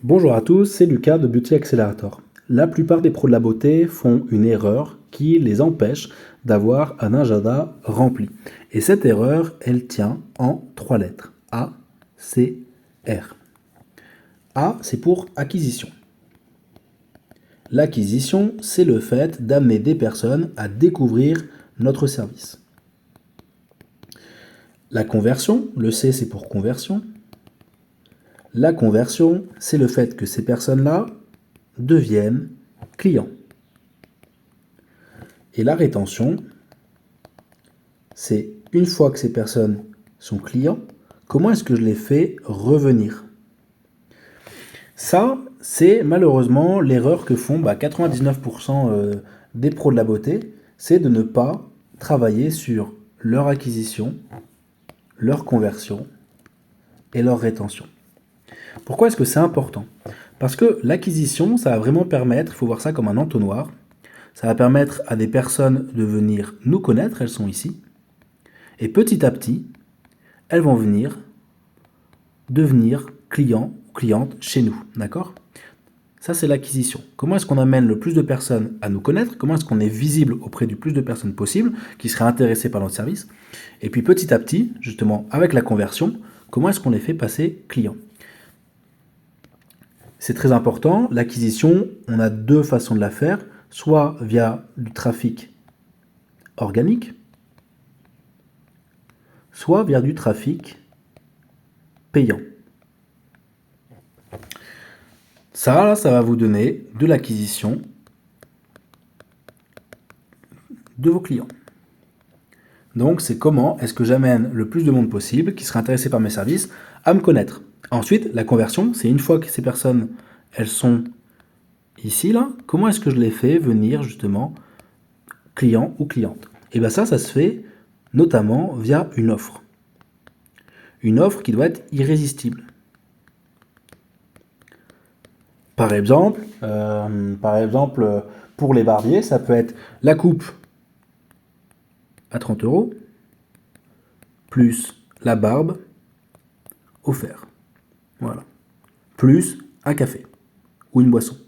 Bonjour à tous, c'est Lucas de Beauty Accelerator. La plupart des pros de la beauté font une erreur qui les empêche d'avoir un agenda rempli. Et cette erreur, elle tient en 3 lettres. A, C, R. A, c'est pour acquisition. L'acquisition, c'est le fait d'amener des personnes à découvrir notre service. La conversion, le C, c'est pour conversion. La conversion, c'est le fait que ces personnes-là deviennent clients. Et la rétention, c'est une fois que ces personnes sont clients, comment est-ce que je les fais revenir? Ça, c'est malheureusement l'erreur que font 99% des pros de la beauté, c'est de ne pas travailler sur leur acquisition, leur conversion et leur rétention. Pourquoi est-ce que c'est important? Parce que l'acquisition, ça va vraiment permettre, il faut voir ça comme un entonnoir, ça va permettre à des personnes de venir nous connaître, elles sont ici, et petit à petit, elles vont venir devenir clients ou clientes chez nous, d'accord? Ça, c'est l'acquisition. Comment est-ce qu'on amène le plus de personnes à nous connaître? Comment est-ce qu'on est visible auprès du plus de personnes possible qui seraient intéressées par notre service? Et puis petit à petit, justement, avec la conversion, comment est-ce qu'on les fait passer clients? C'est très important. L'acquisition, on a deux façons de la faire, soit via du trafic organique, soit via du trafic payant. Ça va vous donner de l'acquisition de vos clients. Donc, c'est comment est-ce que j'amène le plus de monde possible qui serait intéressé par mes services à me connaître. Ensuite, la conversion, c'est une fois que ces personnes, elles sont ici, là, comment est-ce que je les fais venir, justement, clients ou clientes? Et bien ça se fait notamment via une offre. Une offre qui doit être irrésistible. Par exemple, pour les barbiers, ça peut être la coupe à 30 € plus la barbe offert. Voilà. Plus un café ou une boisson.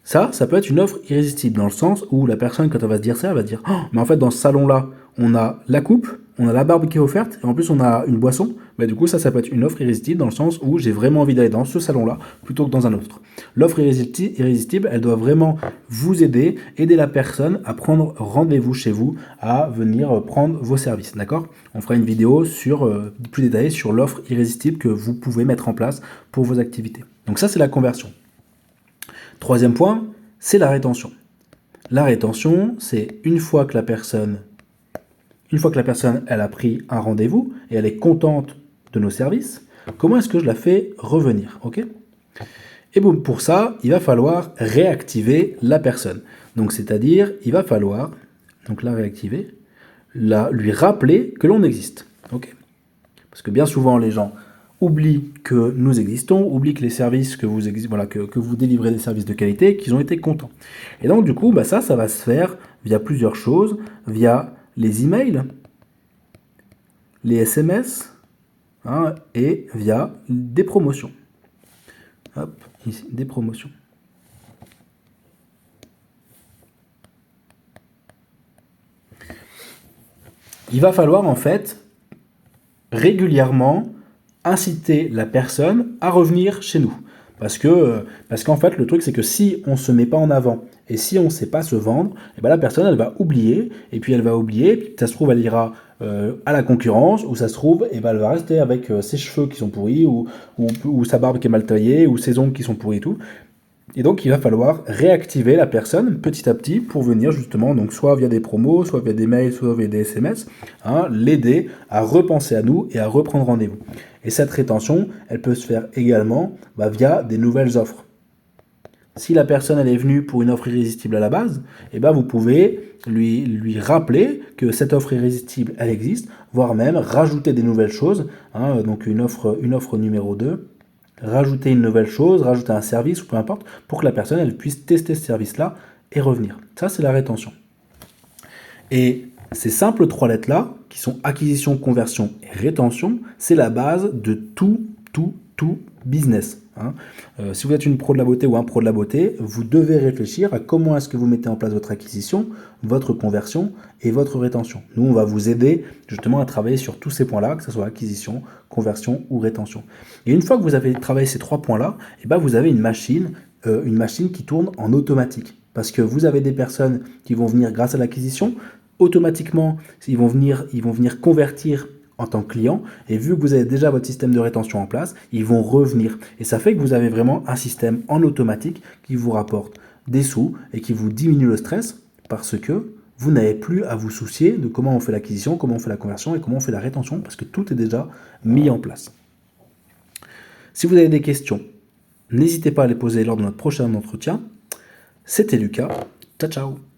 Ça peut être une offre irrésistible dans le sens où la personne, quand elle va se dire ça, elle va dire oh, mais en fait, dans ce salon-là, on a la coupe, on a la barbe qui est offerte, et en plus, on a une boisson. Bah, du coup, ça peut être une offre irrésistible dans le sens où j'ai vraiment envie d'aller dans ce salon-là plutôt que dans un autre. L'offre irrésistible, elle doit vraiment vous aider la personne à prendre rendez-vous chez vous, à venir prendre vos services. D'accord? On fera une vidéo plus détaillée sur l'offre irrésistible que vous pouvez mettre en place pour vos activités. Donc ça, c'est la conversion. Troisième point, c'est la rétention. La rétention, c'est une fois que la personne elle a pris un rendez-vous et elle est contente de nos services, comment est-ce que je la fais revenir, ok? Et bon, pour ça, il va falloir réactiver la personne. Donc, c'est-à-dire, il va falloir donc la réactiver, lui rappeler que l'on existe, ok? Parce que bien souvent, les gens oublient que nous existons, oublient que les services que vous délivrez des services de qualité, qu'ils ont été contents. Et donc du coup, ça va se faire via plusieurs choses, via les emails, les SMS, et via des promotions. Hop, ici, des promotions. Il va falloir en fait régulièrement inciter la personne à revenir chez nous. Parce qu'en fait, le truc, c'est que si on ne se met pas en avant et si on ne sait pas se vendre, et la personne, elle va oublier, et puis ça se trouve, elle ira à la concurrence, ou ça se trouve, elle va rester avec ses cheveux qui sont pourris, ou sa barbe qui est mal taillée, ou ses ongles qui sont pourris et tout. Et donc, il va falloir réactiver la personne petit à petit pour venir justement, donc soit via des promos, soit via des mails, soit via des SMS, l'aider à repenser à nous et à reprendre rendez-vous. Et cette rétention, elle peut se faire également via des nouvelles offres. Si la personne elle est venue pour une offre irrésistible à la base, vous pouvez lui rappeler que cette offre irrésistible, elle existe, voire même rajouter des nouvelles choses, donc une offre numéro 2, rajouter une nouvelle chose, rajouter un service, ou peu importe, pour que la personne elle puisse tester ce service-là et revenir. Ça, c'est la rétention. Et ces simples 3 lettres-là, qui sont acquisition, conversion et rétention, c'est la base de tout business. Hein. Si vous êtes une pro de la beauté ou un pro de la beauté, vous devez réfléchir à comment est-ce que vous mettez en place votre acquisition, votre conversion et votre rétention. Nous, on va vous aider justement à travailler sur tous ces points-là, que ce soit acquisition, conversion ou rétention. Et une fois que vous avez travaillé ces 3 points-là, eh ben vous avez une machine qui tourne en automatique. Parce que vous avez des personnes qui vont venir grâce à l'acquisition, automatiquement, ils vont venir convertir en tant que client, et vu que vous avez déjà votre système de rétention en place, ils vont revenir. Et ça fait que vous avez vraiment un système en automatique qui vous rapporte des sous et qui vous diminue le stress parce que vous n'avez plus à vous soucier de comment on fait l'acquisition, comment on fait la conversion et comment on fait la rétention parce que tout est déjà mis en place. Si vous avez des questions, n'hésitez pas à les poser lors de notre prochain entretien. C'était Lucas. Ciao, ciao.